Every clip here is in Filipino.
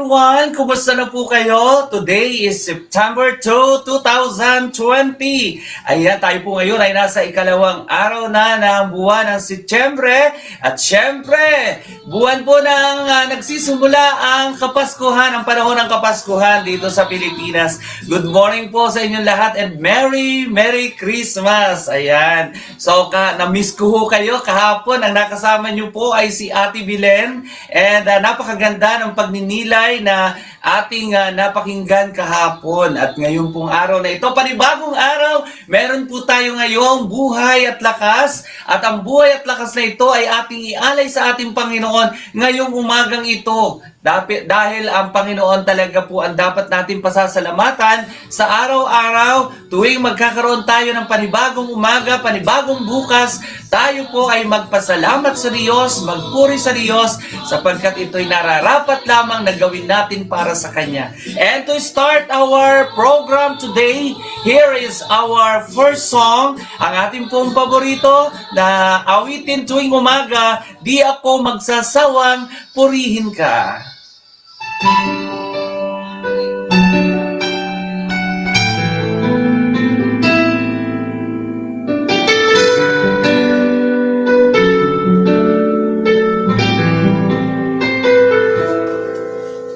everyone! Kumusta na po kayo? Today is September 2, 2020. Ayan, tayo po ngayon ay nasa ikalawang araw na ng buwan ng Setyembre. At syempre, buwan po ng nagsisimula ang Kapaskuhan, ang panahon ng Kapaskuhan dito sa Pilipinas. Good morning po sa inyong lahat and Merry Christmas! Ayan. So, na-miss ko ho kayo kahapon. Ang nakasama niyo po ay si Ate Bilen. And napakaganda ng pagninilay na ating napakinggan kahapon. At ngayon pong araw na ito, panibagong araw, meron po tayo ngayong buhay at lakas. At ang buhay at lakas na ito ay ating ialay sa ating Panginoon ngayong umagang ito. Dahil ang Panginoon talaga po ang dapat natin pasasalamatan sa araw-araw. Tuwing magkakaroon tayo ng panibagong umaga, panibagong bukas, tayo po ay magpasalamat sa Diyos, magpuri sa Diyos, sapagkat ito'y nararapat lamang na gawin natin para sa Kanya. And to start our program today, here is our first song, ang ating pong paborito na awitin tuwing umaga, Di Ako Magsasawang Purihin Ka.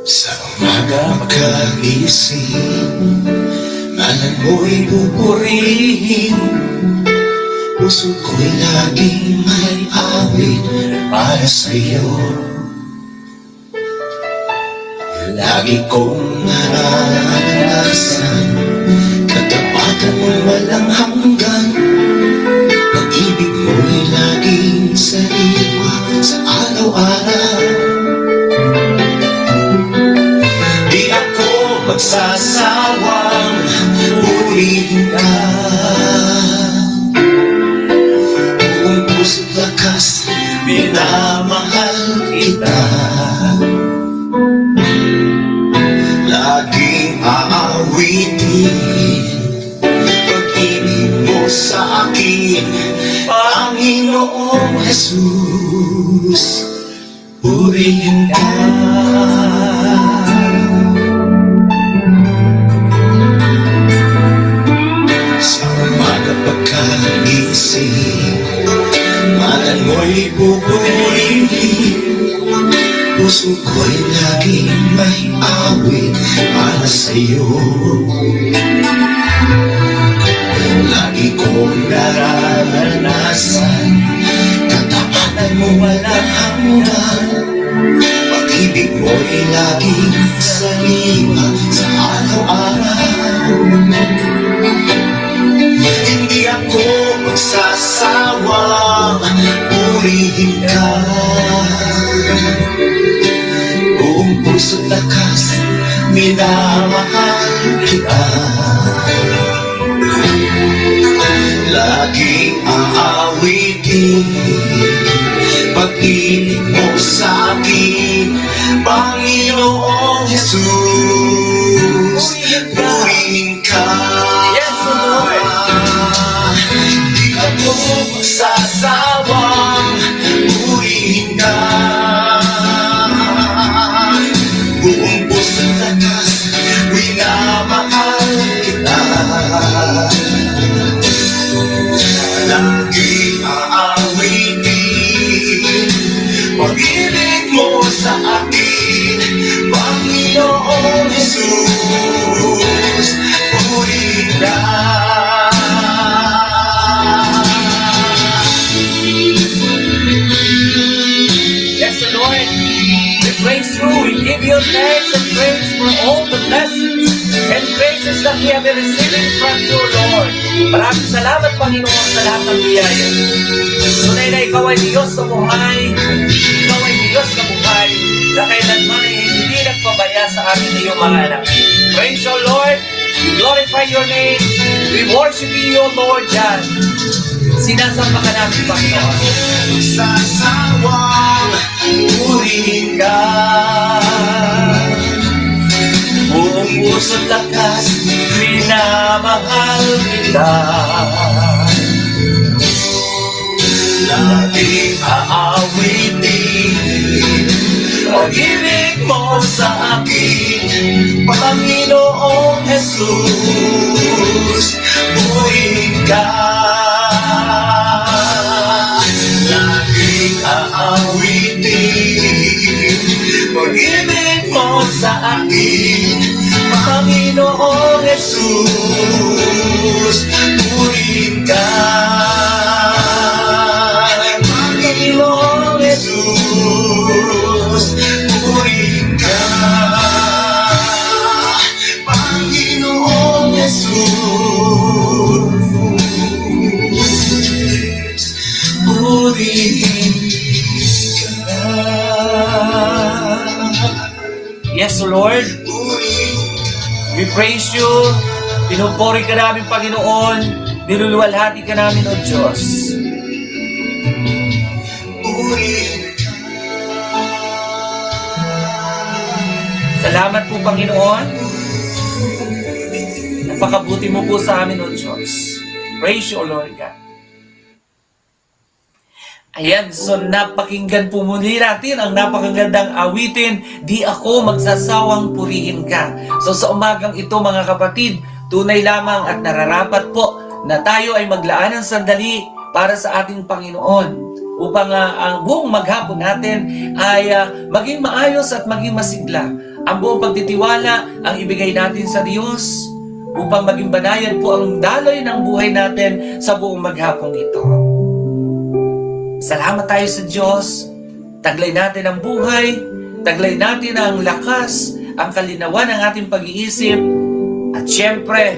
Sa umaga makagising, ngalan mo'y pupurihin. Puso ko'y laging may awit para sa'yo. Lagi kong naranasan katapatan mo'y walang hanggan. Pag-ibig mo'y laging sariwa sa araw-araw. Di ako magsasawang purihin ka. Buong puso't lakas, minamahal kita. Laging aawitin pag-ibig mo sa akin, Panginoong Jesus, purihin ka. Sa umaga pagkagising, ngalan mo'y pupurihin. Puso ko'y laging may awit para sa'yo. Lagi kong nararanasan katapatan mo walang hanggan. Pag-ibig mo'y laging sariwa sa araw-araw. Hindi ako magsasawang purihin ka. Buong puso't lakas, minamahal kita. Laging aawitin pag-ibig mo sa akin, Panginoong Jesus, purihin ka. Yes, Lord! Di ako magsasawang purihin ka. Buong puso't lakas, minamahal kita. Laging aawitin pag-ibig mo sa akin, Panginoong Jesus, purihin ka. Yes, Lord. We praise you. We give you thanks and praise for all the blessings and graces that we have been receiving from you, Lord. Maraming salamat, Panginoon, sa lahat ng biyaya. Tunay na ikaw ay Diyos sa buhay. Ikaw ay Diyos na buhay na kailanman ay hindi nagpabaya sa amin na iyong mga anak. Praise you, Lord. We glorify your name. We worship you, Lord, God. Sinasamba ka namin, Panginoon. Sasawang purihin ka. Buong puso't lakas, minamahal kita. Laging aawitin pag-ibig mo sa akin, Panginoong Jesus, purihin ka. Laging aawitin, pag-ibig mo sa akin, Panginoong Jesus, purihin ka. Panginoong Jesus, purihin ka. Panginoong Jesus, purihin ka. Yes, Lord. We praise you. Pinupuri ka namin, Panginoon. Niluluwalhati ka namin, O Diyos. Salamat po, Panginoon. Napakabuti mo po sa amin, O Diyos. Praise you, O Lord God. Ayan, so napakinggan po muli natin ang napakagandang awitin, Di Ako Magsasawang Purihin Ka. So sa umagang ito mga kapatid, tunay lamang at nararapat po na tayo ay maglaan ng sandali para sa ating Panginoon upang ang buong maghapon natin ay maging maayos at maging masigla. Ang buong pagtitiwala ang ibigay natin sa Diyos upang maging banayan po ang daloy ng buhay natin sa buong maghapong ito. Salamat tayo sa Diyos. Taglay natin ang buhay, taglay natin ang lakas, ang kalinawan ng ating pag-iisip, at syempre,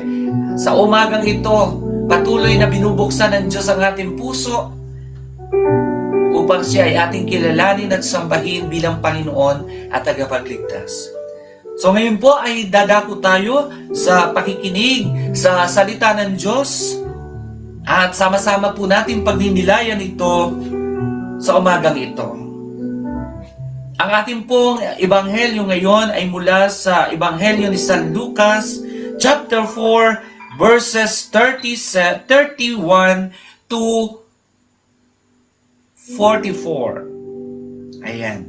sa umagang ito, patuloy na binubuksan ng Diyos ang ating puso upang siya ay ating kilalanin at sambahin bilang Panginoon at tagapagligtas. So ngayon po ay dadako tayo sa pakikinig sa salita ng Diyos at sama-sama po natin pagninilayan ito sa umagang ito. Ang ating pong ebanghelyo ngayon ay mula sa ebanghelyo ni San Lucas, chapter 4, verses 31 to 44. Ayan.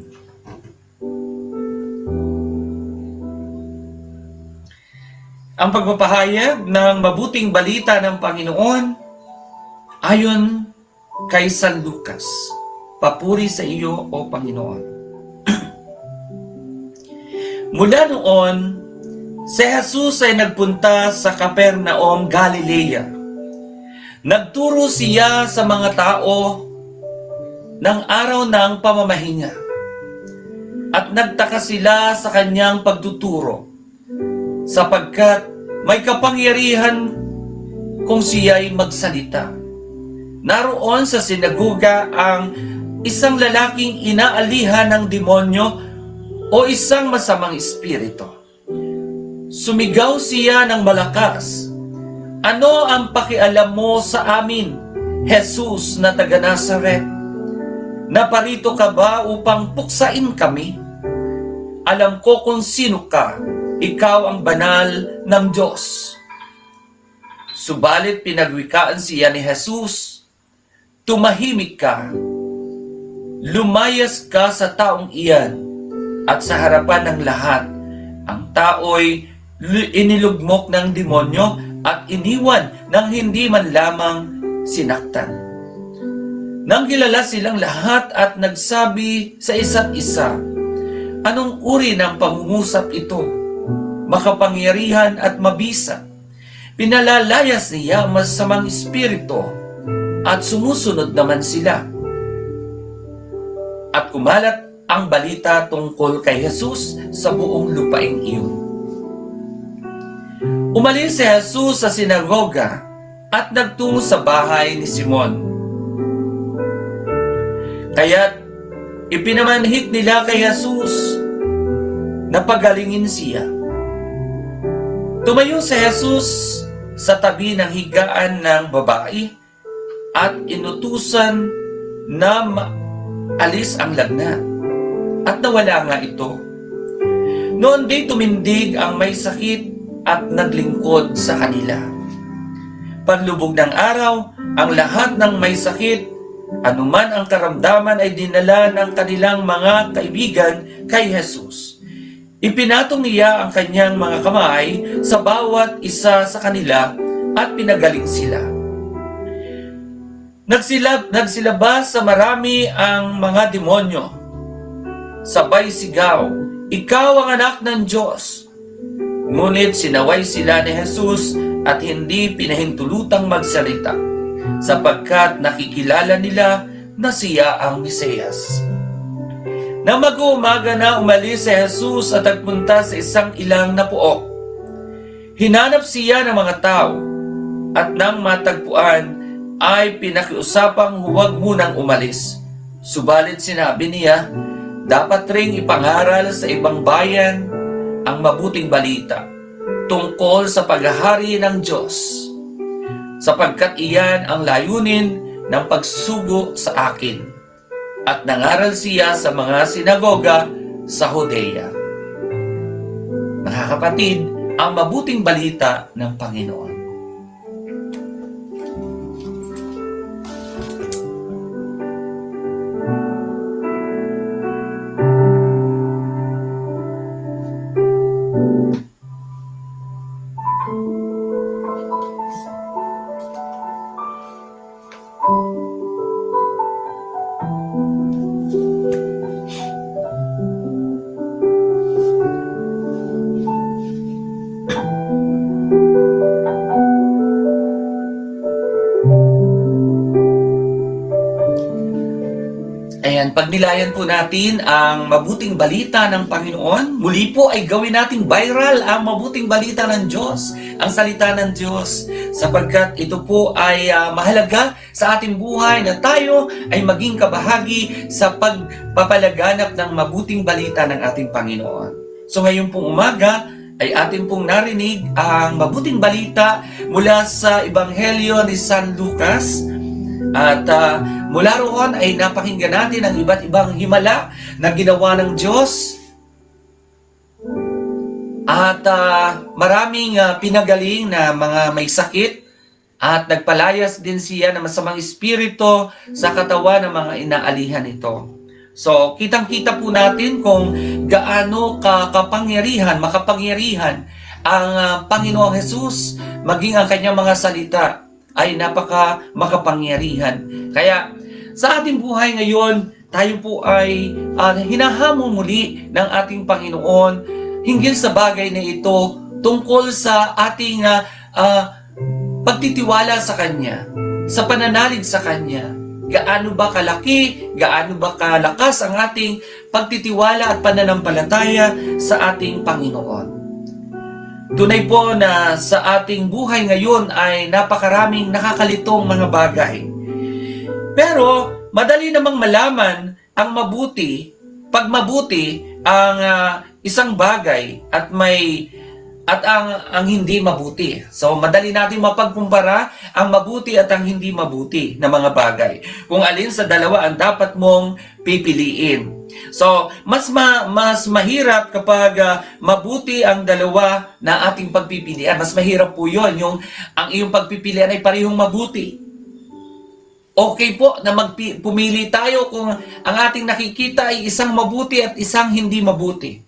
Ang pagpapahayag ng mabuting balita ng Panginoon ayon kay San Lucas. Papuri sa iyo, O Panginoon. Mula noon, si Jesus ay nagpunta sa Capernaum, Galilea. Nagturo siya sa mga tao ng araw ng pamamahinga. At nagtaka sila sa kanyang pagtuturo, sapagkat may kapangyarihan kung siya'y magsalita. Naroon sa sinagoga ang isang lalaking inaalihan ng demonyo o isang masamang espiritu. Sumigaw siya ng malakas, "Ano ang pakialam mo sa amin, Jesus na taga Nazaret? Naparito ka ba upang puksain kami? Alam ko kung sino ka, ikaw ang banal ng Diyos." Subalit pinagwikaan siya ni Jesus, "Tumahimik ka. Lumayas ka sa taong iyan at sa harapan ng lahat." Ang tao'y inilugmok ng demonyo at iniwan ng hindi man lamang sinaktan. Nang kilala silang lahat at nagsabi sa isa't isa, "Anong uri ng pangungusap ito? Makapangyarihan at mabisa. Pinalalayas niya ang masamang espiritu at sumusunod naman sila." At kumalat ang balita tungkol kay Jesus sa buong lupaing iyon. Umalis si Jesus sa sinagoga at nagtungo sa bahay ni Simon. Kaya't ipinamanhik nila kay Jesus na pagalingin siya. Tumayo si Jesus sa tabi ng higaan ng babae at inutusan na alis ang lagnat, at nawala nga ito. Noon di tumindig ang may sakit at naglingkod sa kanila. Paglubog ng araw, ang lahat ng may sakit Anuman ang karamdaman ay dinala ng kanilang mga kaibigan kay Jesus. Ipinatong niya ang kanyang mga kamay sa bawat isa sa kanila at pinagaling sila. Nagsilabas sa marami ang mga demonyo. Sabay sigaw, "Ikaw ang anak ng Diyos." Ngunit sinaway sila ni Jesus at hindi pinahintulutang magsalita, sapagkat nakikilala nila na siya ang Mesiyas. Nang mag-uumaga na, umalis si Jesus at nagpunta sa isang ilang na puok. Hinanap siya ng mga tao, at nang matagpuan ay pinakiusapang huwag munang umalis. Subalit sinabi niya, dapat ring ipangaral sa ibang bayan ang mabuting balita tungkol sa paghahari ng Diyos, sapagkat iyan ang layunin ng pagsugo sa akin. At nangaral siya sa mga sinagoga sa Judea. Nakakapatid, ang mabuting balita ng Panginoon. Ayan, pagnilayan po natin ang mabuting balita ng Panginoon. Muli po ay gawin nating viral ang mabuting balita ng Diyos, ang salita ng Diyos, sapagkat ito po ay mahalaga sa ating buhay na tayo ay maging kabahagi sa pagpapalaganap ng mabuting balita ng ating Panginoon. So ngayon pong umaga ay atin pong narinig ang mabuting balita mula sa Ebanghelyo ni San Lucas. At mula roon ay napakinggan natin ang iba't ibang himala na ginawa ng Diyos. At maraming pinagaling na mga may sakit at nagpalayas din siya ng masamang espiritu sa katawan ng mga inaalihan nito. So, kitang-kita po natin kung gaano makapangyarihan ang Panginoong Jesus, maging ang kanyang mga salita ay makapangyarihan. Kaya sa ating buhay ngayon, tayo po ay hinahamon muli ng ating Panginoon hinggil sa bagay na ito tungkol sa ating pagtitiwala sa Kanya, sa pananalig sa Kanya. Gaano ba kalaki, gaano ba kalakas ang ating pagtitiwala at pananampalataya sa ating Panginoon. Tunay po na sa ating buhay ngayon ay napakaraming nakakalitong mga bagay. Pero madali namang malaman ang mabuti, pag mabuti ang isang bagay at ang hindi mabuti. So madali natin mapagkumpara ang mabuti at ang hindi mabuti na mga bagay. Kung alin sa dalawa ang dapat mong pipiliin. So, mas mahirap kapag mabuti ang dalawa na ating pagpipilian. Mas mahirap po yun, ang iyong pagpipilian ay parehong mabuti. Okay po na pumili tayo kung ang ating nakikita ay isang mabuti at isang hindi mabuti.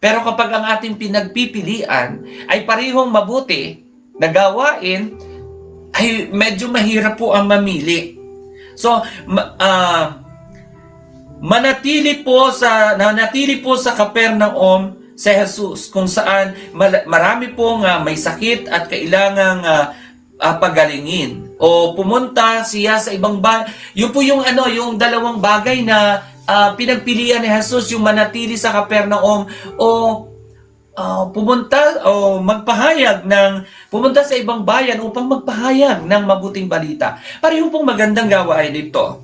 Pero kapag ang ating pinagpipilian ay parehong mabuti na gawain, ay medyo mahirap po ang mamili. So, nanatili po sa Capernaum si Jesus, kung saan marami pong may sakit at kailangang pagalingin. O pumunta siya sa ibang yun po yung dalawang bagay na pinagpilian ni Jesus, yung manatili sa Capernaum o pumunta sa ibang bayan upang magpahayag ng mabuting balita. Parehong pong magandang gawain ito.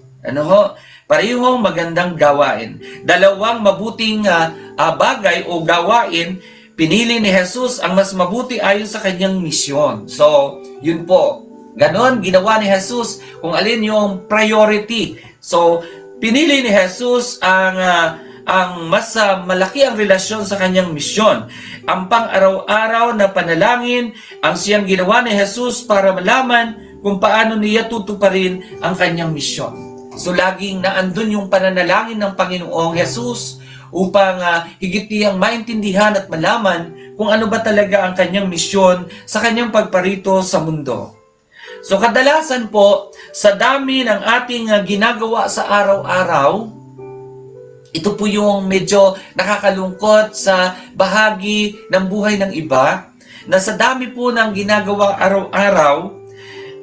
Parehong magandang gawain. Dalawang mabuting bagay o gawain, pinili ni Jesus ang mas mabuti ayon sa kanyang misyon. So, yun po. Ganon, ginawa ni Jesus kung alin yung priority. So, pinili ni Jesus ang mas malaki ang relasyon sa kanyang misyon. Ang pang-araw-araw na panalangin ang siyang ginawa ni Jesus para malaman kung paano niya tutuparin ang kanyang misyon. So laging naandun yung pananalangin ng Panginoong Jesus upang higit niyang maintindihan at malaman kung ano ba talaga ang kanyang misyon sa kanyang pagparito sa mundo. So kadalasan po, sa dami ng ating ginagawa sa araw-araw, ito po yung medyo nakakalungkot sa bahagi ng buhay ng iba, na sa dami po ng ginagawa araw-araw,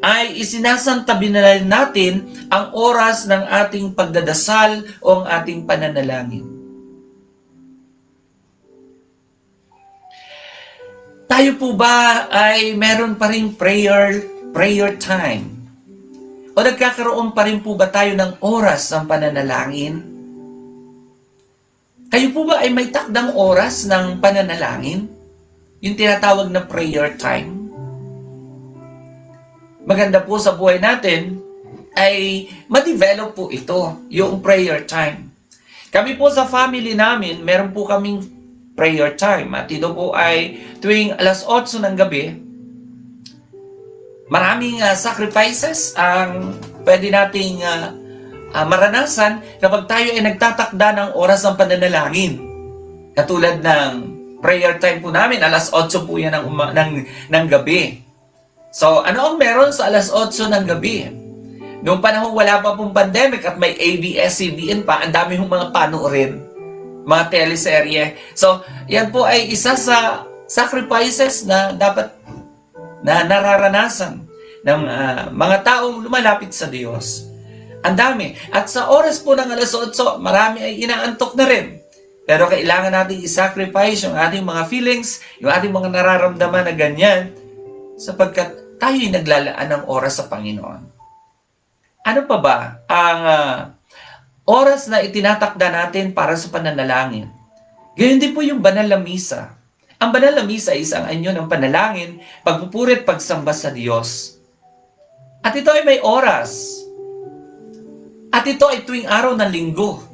ay isinasantabi na rin natin ang oras ng ating pagdadasal o ang ating pananalangin. Tayo po ba ay meron pa rin prayer time? O nagkakaroon pa rin po ba tayo ng oras ng pananalangin? Kayo po ba ay may takdang oras ng pananalangin? Yung tinatawag na prayer time? Maganda po sa buhay natin ay ma-develop po ito, yung prayer time. Kami po sa family namin, meron po kaming prayer time. At ito po ay tuwing alas 8 ng gabi, maraming sacrifices ang pwede nating maranasan kapag tayo ay nagtatakda ng oras ng pananalangin. Katulad ng prayer time po namin, alas 8 po yan ng gabi. So, ano ang meron sa alas 8 ng gabi? Noong panahon wala pa pong pandemic at may ABS-CBN pa, ang dami hong mga panoorin, mga teleserye. So, yan po ay isa sa sacrifices na dapat na nararanasan ng mga taong lumalapit sa Diyos. Ang dami. At sa oras po ng alas 8, marami ay inaantok na rin. Pero kailangan natin i-sacrifice yung ating mga feelings, yung ating mga nararamdaman na ganyan, sapagkat tayo'y naglalaan ng oras sa Panginoon. Ano pa ba ang oras na itinatakda natin para sa pananalangin? Gayon din po yung banal na misa. Ang banal na misa ay isang anyo ng panalangin, pagpupuri at pagsamba sa Diyos. At ito ay may oras. At ito ay tuwing araw ng linggo.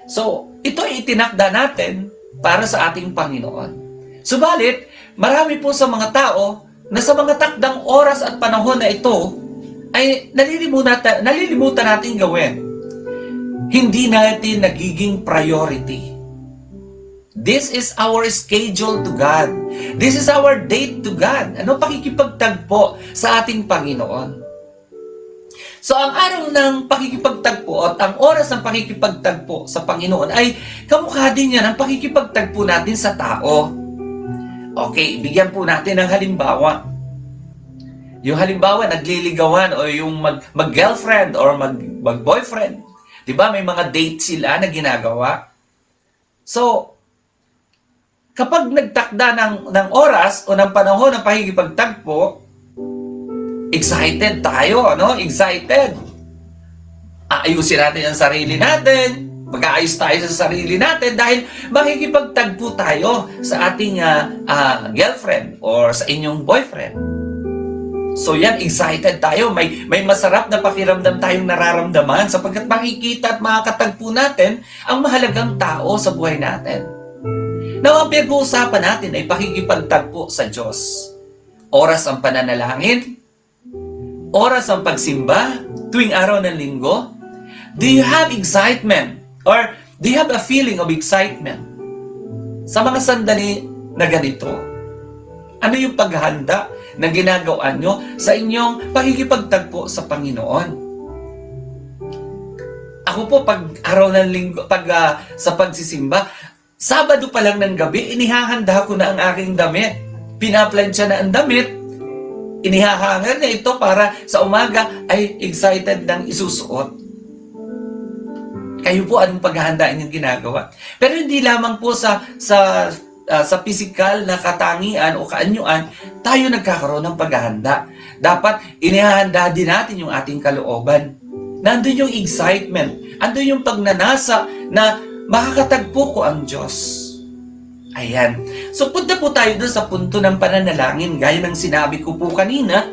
So, ito ay itinakda natin para sa ating Panginoon. Subalit, marami po sa mga tao na sa mga takdang oras at panahon na ito ay nalilimutan natin gawin. Hindi natin nagiging priority. This is our schedule to God. This is our date to God. Ano pakikipagtagpo sa ating Panginoon? So, ang araw ng pakikipagtagpo at ang oras ng pakikipagtagpo sa Panginoon ay kamukha din yan ang pakikipagtagpo natin sa tao. Okay, bigyan po natin ng halimbawa. Yung halimbawa, nagliligawan o yung mag-girlfriend or mag-boyfriend. Diba, may mga date sila na ginagawa. So, kapag nagtakda ng oras o ng panahon ng pakikipagtagpo, excited tayo, ano? Excited. Aayusin natin ang sarili natin. Mag-aayos tayo sa sarili natin dahil makikipagtagpo tayo sa ating girlfriend or sa inyong boyfriend. So yan, excited tayo. May masarap na pakiramdam tayong nararamdaman sapagkat makikita at makakatagpo natin ang mahalagang tao sa buhay natin. Now, ang pinag-uusapan natin ay pakikipagtagpo sa Diyos. Oras ang pananalangin, oras ang pagsimba, tuwing araw ng linggo. Do you have excitement? Or do you have a feeling of excitement sa mga sandali na ganito? Ano yung paghahanda na ginagawa nyo sa inyong pakikipagtagpo sa Panginoon? Ako po, pag araw ng linggo, sa pagsisimba, Sabado pa lang ng gabi, inihahanda ko na ang aking damit. Pinaplansya na ang damit. Inihahangar na ito para sa umaga ay excited ng isusuot. Kayo po, anong paghahanda inyong ginagawa? Pero hindi lamang po sa physical na katangian o kaanyuan, tayo nagkakaroon ng paghahanda. Dapat inihahanda din natin yung ating kalooban. Nandun yung excitement. Andun yung pagnanasa na makakatagpo ko ang Diyos. Ayan. So punta po tayo doon sa punto ng pananalangin. Gaya ng sinabi ko po kanina,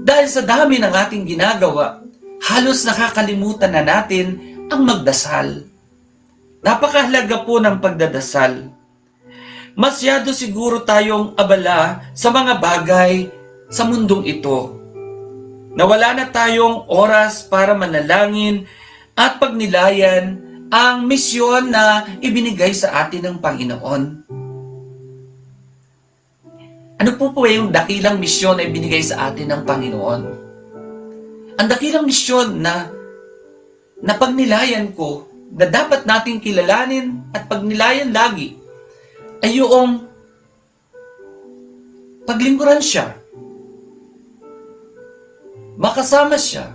dahil sa dami ng ating ginagawa, halos nakakalimutan na natin ang magdasal. Napakahalaga po ng pagdadasal. Masyado siguro tayong abala sa mga bagay sa mundong ito. na wala na tayong oras para manalangin at pagnilayan ang misyon na ibinigay sa atin ng Panginoon. Ano po yung dakilang misyon na ibinigay sa atin ng Panginoon? Ang dakilang misyon na pagnilayan ko, na dapat nating kilalanin at pagnilayan lagi, ay yung paglingkuran siya. Makasama siya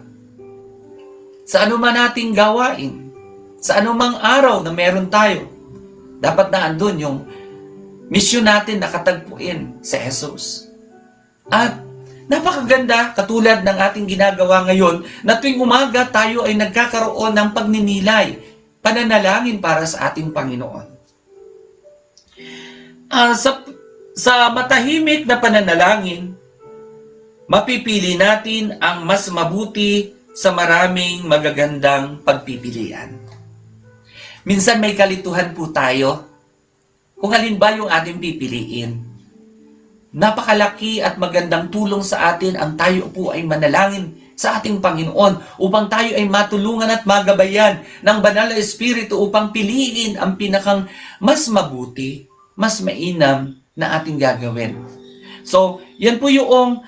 sa anuman nating gawain, sa anumang araw na meron tayo. Dapat na andun yung misyon natin na katagpuin si Jesus. At napakaganda, katulad ng ating ginagawa ngayon, na tuwing umaga tayo ay nagkakaroon ng pagninilay, pananalangin para sa ating Panginoon. Sa matahimik na pananalangin, mapipili natin ang mas mabuti sa maraming magagandang pagpipilian. Minsan may kalituhan po tayo kung alin ba yung ating pipiliin. Napakalaki at magandang tulong sa atin ang tayo po ay manalangin sa ating Panginoon upang tayo ay matulungan at magabayan ng Banal na Espiritu upang piliin ang pinakang mas mabuti, mas mainam na ating gagawin. So, yan po yung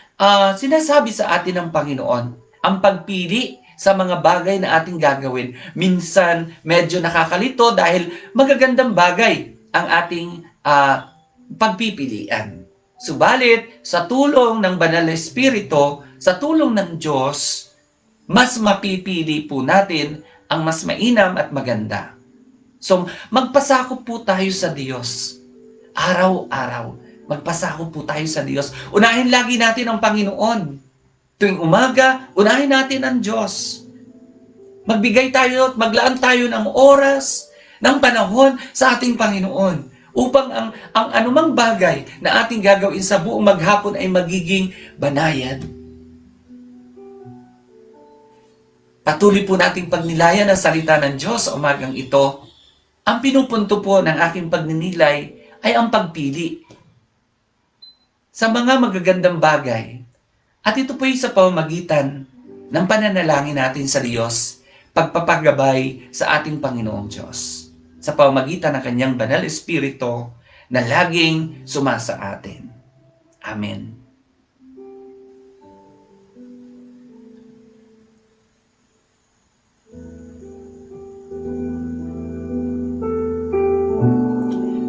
sinasabi sa atin ng Panginoon. Ang pagpili sa mga bagay na ating gagawin. Minsan, medyo nakakalito dahil magagandang bagay ang ating pagpipilian. Subalit, sa tulong ng Banal na Espiritu, sa tulong ng Diyos, mas mapipili po natin ang mas mainam at maganda. So, magpasakop po tayo sa Diyos. Araw-araw, magpasakop po tayo sa Diyos. Unahin lagi natin ang Panginoon. Tuwing umaga, unahin natin ang Diyos. Magbigay tayo at maglaan tayo ng oras, ng panahon sa ating Panginoon upang ang anumang bagay na ating gagawin sa buong maghapon ay magiging banayad. Patuloy po nating pagnilayan ang salita ng Diyos sa umagang ito. Ang pinupunto po ng aking pagninilay ay ang pagpili sa mga magagandang bagay. At ito po ay sa pamamagitan ng pananalangin natin sa Diyos, pagpapagabay sa ating Panginoong Diyos, sa pamamagitan ng Kanyang Banal Espiritu na laging sumasa atin. Amen.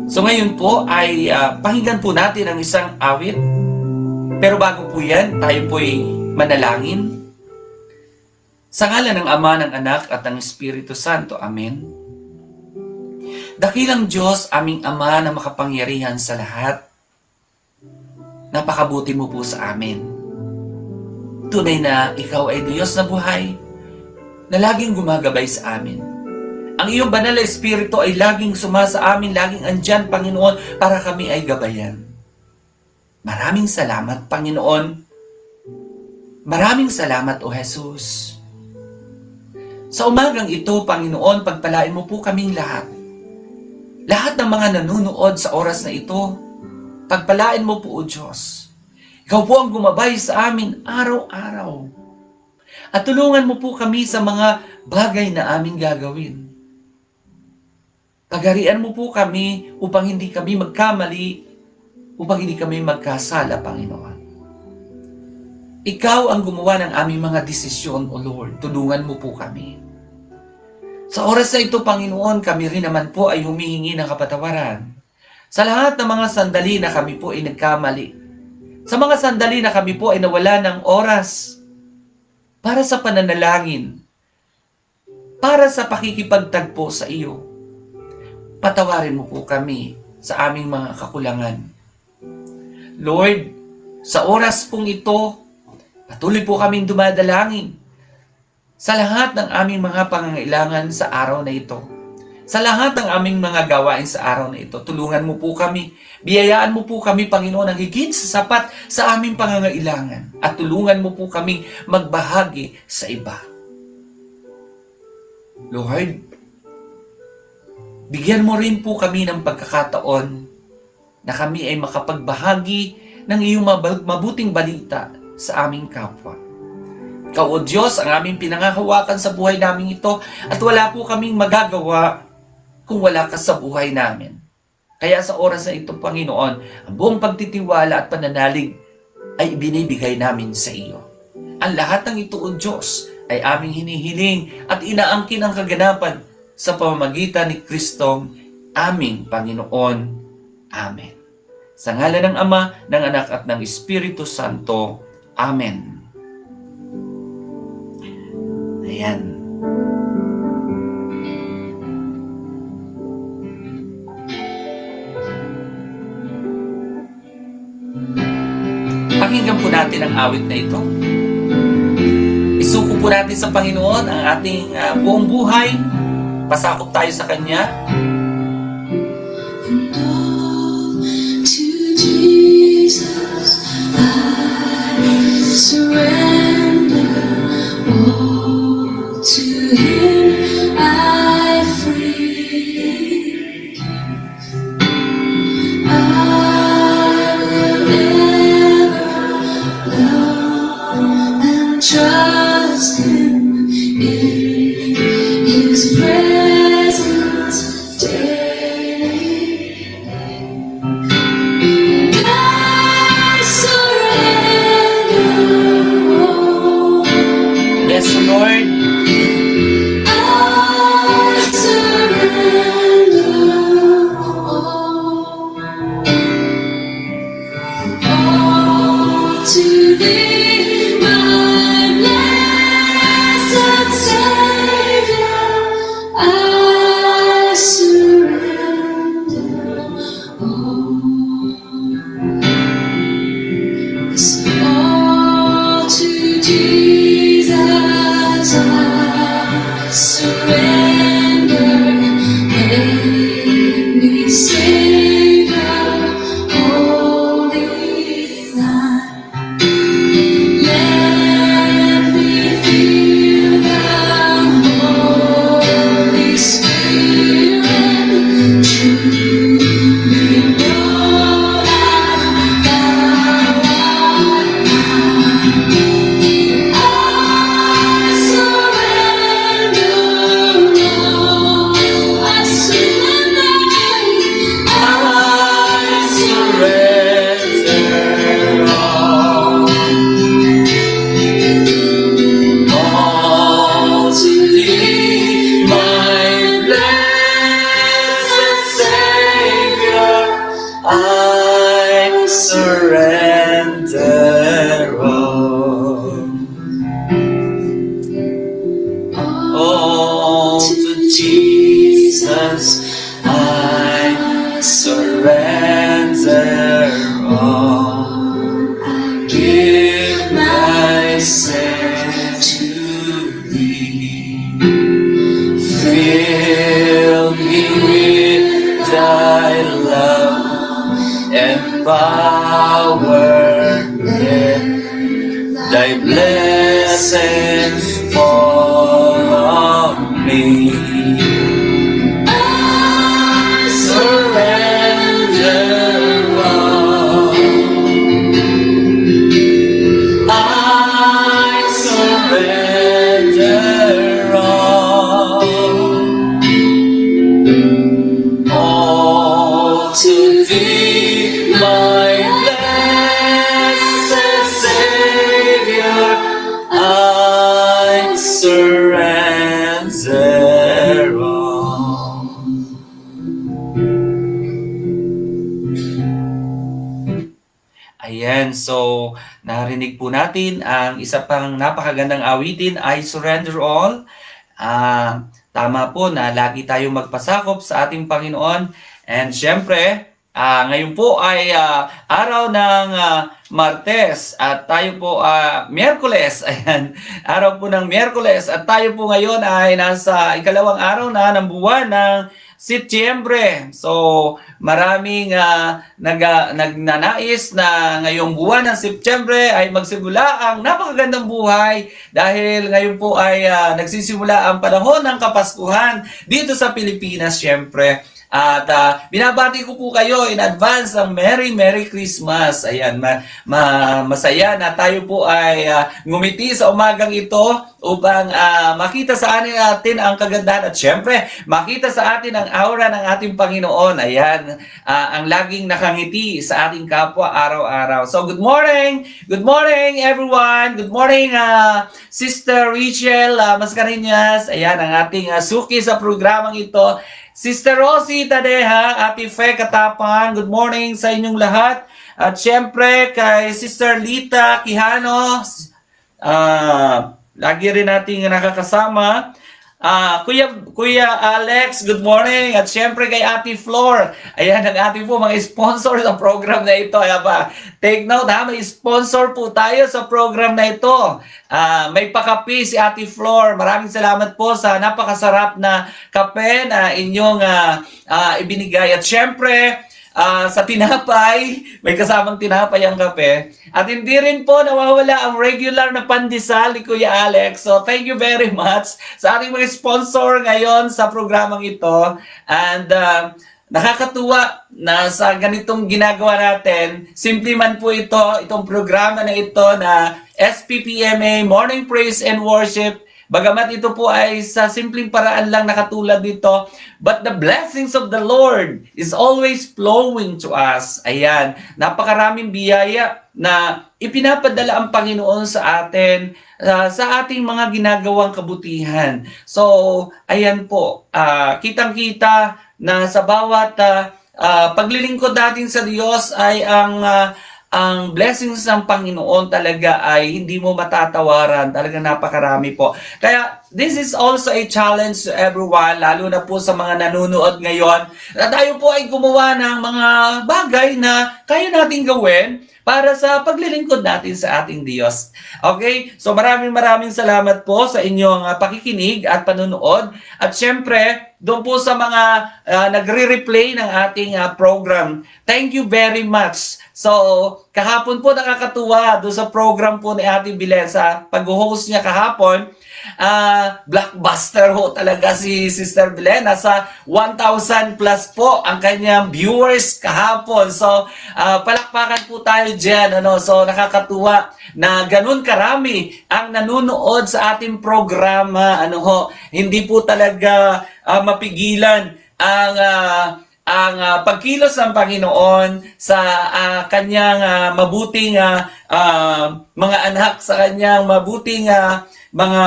So ngayon po ay pakinggan po natin ang isang awit. Pero bago po yan, tayo po'y manalangin. Sa ngalan ng Ama, ng Anak, at ng Espiritu Santo. Amen. Dakilang Diyos, aming Ama na makapangyarihan sa lahat, napakabuti mo po sa amin. Tunay na Ikaw ay Diyos na buhay, na laging gumagabay sa amin. Ang iyong banal na Espiritu ay laging sumasa amin, laging andyan, Panginoon, para kami ay gabayan. Maraming salamat, Panginoon. Maraming salamat, O Jesus. Sa umagang ito, Panginoon, pagpalain mo po kaming lahat. Lahat ng mga nanunood sa oras na ito, pagpalain mo po, O Diyos. Ikaw po ang gumabay sa amin araw-araw. At tulungan mo po kami sa mga bagay na aming gagawin. Pagarian mo po kami upang hindi kami magkamali, upang hindi kami magkasala, Panginoon. Ikaw ang gumawa ng aming mga desisyon, O Lord. Tulungan mo po kami. Sa oras na ito, Panginoon, kami rin naman po ay humihingi ng kapatawaran. Sa lahat ng mga sandali na kami po ay nagkamali. Sa mga sandali na kami po ay nawala ng oras para sa pananalangin, para sa pakikipagtagpo sa iyo. Patawarin mo po kami sa aming mga kakulangan. Lord, sa oras pong ito, patuloy po kaming dumadalangin sa lahat ng aming mga pangangailangan sa araw na ito. Sa lahat ng aming mga gawain sa araw na ito, tulungan mo po kami. Biyayaan mo po kami, Panginoon, ang higit sa sapat sa aming pangangailangan. At tulungan mo po kami magbahagi sa iba. Lord, bigyan mo rin po kami ng pagkakataon na kami ay makapagbahagi ng iyong mabuting balita sa aming kapwa. Ikaw, O Diyos, ang aming pinangahawakan sa buhay namin ito at wala po kaming magagawa kung wala ka sa buhay namin. Kaya sa oras na ito, Panginoon, ang buong pagtitiwala at pananalig ay ibinibigay namin sa iyo. Ang lahat ng ito, O Diyos, ay aming hinihiling at inaangkin ang kaganapan sa pamamagitan ni Kristong aming Panginoon. Amen. Sa ngalan ng Ama, ng Anak at ng Espiritu Santo. Amen. Ayan. Pakinggan po natin ang awit na ito. Isuko po natin sa Panginoon ang ating buong buhay. Pasakop tayo sa Kanya. And all to Jesus I surrender. All to Him I free. I will ever love and trust Him in His presence daily. I surrender all. Yes, Lord. I surrender all to Thee, my blessed Savior. I surrender all. Yes, all to Jesus I surrender. Make me Savior, holy Thine. Let me feel the Holy Spirit. Truly know that Thou art mine. I surrender all. I surrender. All to Thee, my blessed Savior, I surrender all. All to Jesus, I surrender all. I Give myself to Thee. Fill me with Thy love and power. Let Thy blessings fall on me. I surrender all. I surrender all. All to Thee, my blessed Savior, I surrender all. Ayan, so narinig po natin ang isa pang napakagandang awitin, I Surrender All. Tama po na lagi tayong magpasakop sa ating Panginoon. And syempre, ngayon po ay araw ng Martes at tayo po Miyerkules. Ayan, araw po ng Miyerkules at tayo po ngayon ay nasa ikalawang araw na ng buwan ng Setyembre. So, maraming nagnanais na ngayong buwan ng Setyembre ay magsimula ang napakagandang buhay dahil ngayon po ay nagsisimula ang panahon ng Kapaskuhan dito sa Pilipinas, syempre. At binabati ko po kayo in advance ng Merry Christmas. Ayan, masaya na tayo po ay ngumiti sa umagang ito upang makita sa atin ang kagandahan at syempre makita sa atin ang aura ng ating Panginoon. Ayan, ang laging nakangiti sa ating kapwa araw-araw. So good morning everyone. Good morning Sister Rachel Mascareñas. Ayan ang ating suki sa programang ito. Sister Rosie Tadeha, Ate Fe Katapang, good morning sa inyong lahat. At syempre kay Sister Lita Quijano, lagi rin nating nakakasama. Kuya Alex, good morning. At syempre kay Ate Flor. Ayan ang ating po mga sponsor sa program na ito. Ayan pa. Take note ha, may sponsor po tayo sa program na ito. May pakape si Ate Flor. Maraming salamat po sa napakasarap na kape na inyong ibinigay. At syempre, sa tinapay, may kasamang tinapay ang kape. At hindi rin po nawawala ang regular na pandesal ni Kuya Alex. So thank you very much sa ating mga sponsor ngayon sa programang ito. And nakakatuwa na sa ganitong ginagawa natin, simple man po itong programa na ito na SPPMA, Morning Praise and Worship. Bagamat ito po ay sa simpleng paraan lang nakatulad dito, but the blessings of the Lord is always flowing to us. Ayan, napakaraming biyaya na ipinapadala ang Panginoon sa atin sa ating mga ginagawang kabutihan. So, ayan po, kitang-kita na sa bawat paglilingkod natin sa Diyos ay ang blessings ng Panginoon talaga ay hindi mo matatawaran. Talaga napakarami po. Kaya this is also a challenge to everyone, lalo na po sa mga nanonood ngayon, na tayo po ay gumawa ng mga bagay na kaya nating gawin para sa paglilingkod natin sa ating Diyos. Okay? So maraming salamat po sa inyong pakikinig at panonood. At syempre, doon po sa mga nagre-replay ng ating program, thank you very much. So, kahapon po nakakatuwa doon sa program po ni Ate Bilen sa pag-host niya kahapon. Blockbuster ho talaga si Sister Bilen. Nasa 1,000 plus po ang kanyang viewers kahapon. So, palakpakan po tayo dyan. So, nakakatuwa na ganun karami ang nanunood sa ating programa. Hindi po talaga mapigilan ang pagkilos ng Panginoon sa kanyang mabuting mga anak, sa kanyang mabuting mga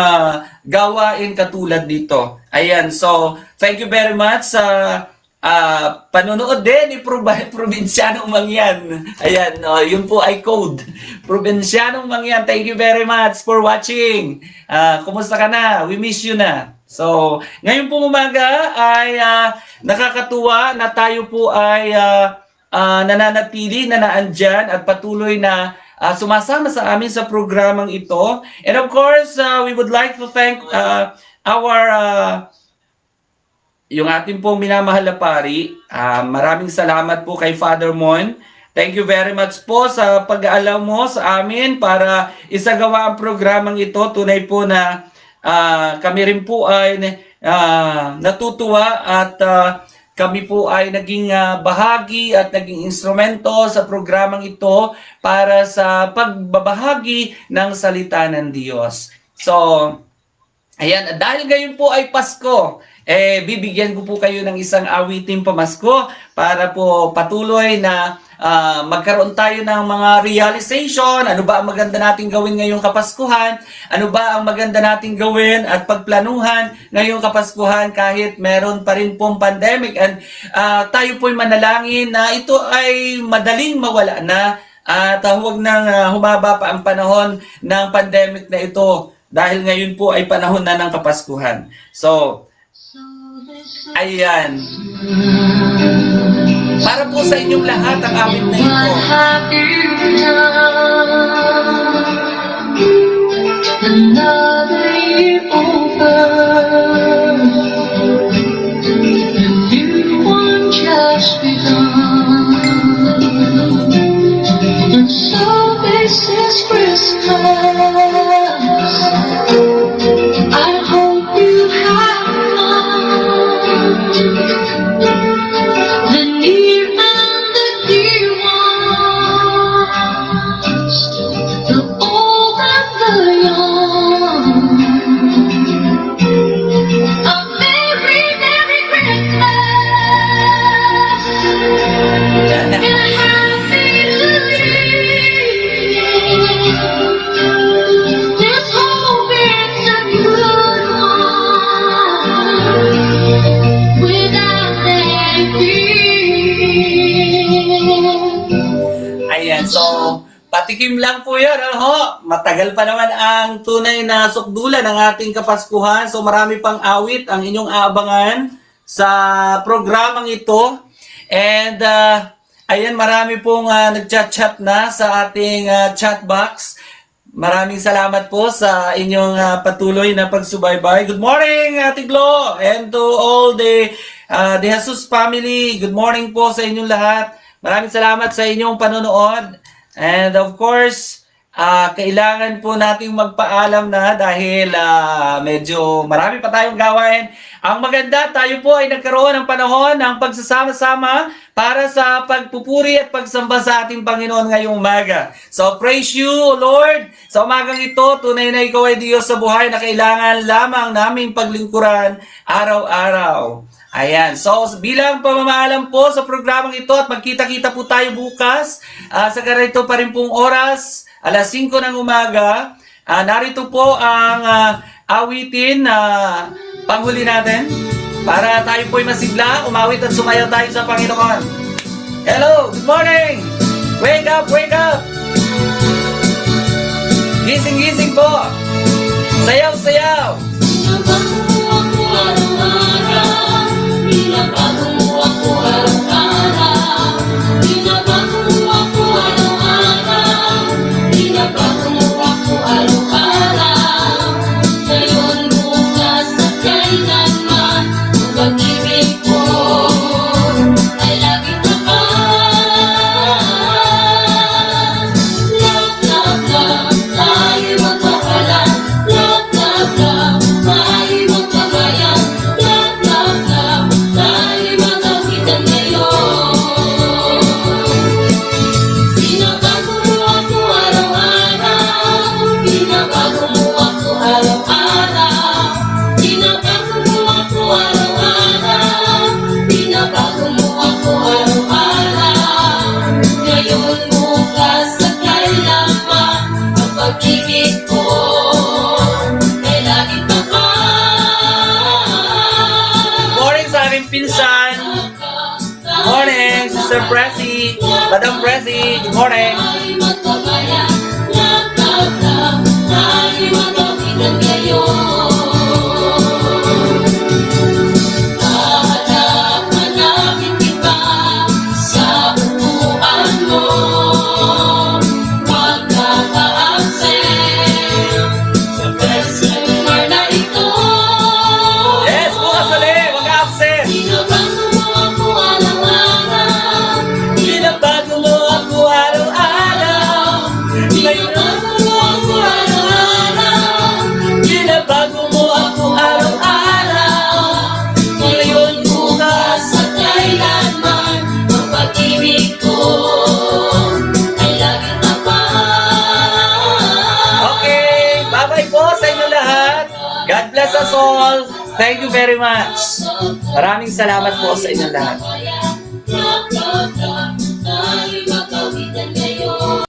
gawain katulad dito. Ayan, so thank you very much sa panonood din ni Probinsyanong Mangyan. Ayan, yun po ay code. Probinsyanong Mangyan, thank you very much for watching. Kumusta ka na? We miss you na. So, ngayon po umaga ay nakakatuwa na tayo po ay nananatili na naandyan at patuloy na sumasama sa amin sa programang ito. And of course, we would like to thank yung ating pong minamahal na pari. Maraming salamat po kay Father Mon. Thank you very much po sa pag-aalaw mo sa amin para isagawa ang programang ito. Tunay po na kami rin po ay natutuwa at kami po ay naging bahagi at naging instrumento sa programang ito para sa pagbabahagi ng salita ng Diyos. So, ayan, dahil ngayon po ay Pasko, bibigyan ko po kayo ng isang awiting pamasko para po patuloy na magkaroon tayo ng mga realization. Ano ba ang maganda nating gawin ngayong Kapaskuhan? Ano ba ang maganda nating gawin at pagplanuhan ngayong Kapaskuhan kahit meron pa rin pong pandemic? And tayo po'y manalangin na ito ay madaling mawala na at huwag nang humaba pa ang panahon ng pandemic na ito dahil ngayon po ay panahon na ng Kapaskuhan. So, ayan. Para po sa inyong lahat ang awit na ito. What have you done? Another year over. A new one just begun. And so this is Christmas. I hope you have fun. So, patikim lang po yan. Ano? Matagal pa naman ang tunay na sukdulan ng ating Kapaskuhan. So, marami pang awit ang inyong aabangan sa programang ito. And, ayan, marami pong nagchat-chat na sa ating chat box. Maraming salamat po sa inyong patuloy na pagsubaybay. Good morning, Ate Glo, and to all the Jesus family. Good morning po sa inyong lahat. Maraming salamat sa inyong panonood. And of course, kailangan po nating magpaalam na dahil medyo marami pa tayong gawain. Ang maganda, tayo po ay nagkaroon ng panahon ng pagsasama-sama para sa pagpupuri at pagsamba sa ating Panginoon ngayong umaga. So praise you, Lord. Sa umagang ito, tunay na ikaw ay Diyos sa buhay na kailangan lamang naming paglingkuran araw-araw. Ayan. So, bilang pamamaalam po sa programang ito at magkita-kita po tayo bukas sa ganito pa rin pong oras, alas 5 ng umaga. Narito po ang awitin na panghuli natin para tayo po'y masigla, umawit at sumayaw tayo sa Panginoon. Hello, good morning! Wake up, wake up! Gising-gising po! Sayaw-sayaw! Binabago mo ako araw-araw. Binabago mo ako araw-araw. Binabago mo ako araw-araw. Ngayon, bukas at kailanman, ang pag-ibig ko ay laging tapat. Love, love, love, tayo'y magpapala. Love, love, love, tayo'y magpabayan. Love, love, love, tayo'y magawitan ngayon. Binabago mo ako araw-araw. Binabago mo ako araw-araw. Binabago mo ako araw-araw. Binabago mo ako araw-araw. Ngayon, bukas at kailanman, ang pag-ibig ko ay laging tapat. Morning sa aming pinsan. Morning, Sister Pressy. Madam Pressy, good morning. Tayo'y magkabayan. Love, love, love, tayo'y magawitan ngayon. Hahanap-hanapin kita sa upuan mo. Huwag kaka-absent sa present hour na ito. Yes, bukas ulit. Huwag ka absent. Binabago mo ako araw-araw. Binabago mo ako araw-araw. Binabago mo ako araw-araw. Binabago mo ako araw-araw. Ngayon, bukas at kailanman, ang pag-ibig ko ay laging tapat. Okay, bye-bye po sa inyo lahat. God bless us all. Thank you very much. Maraming salamat po sa inyo lahat. Love, love, love, tayo'y magawitan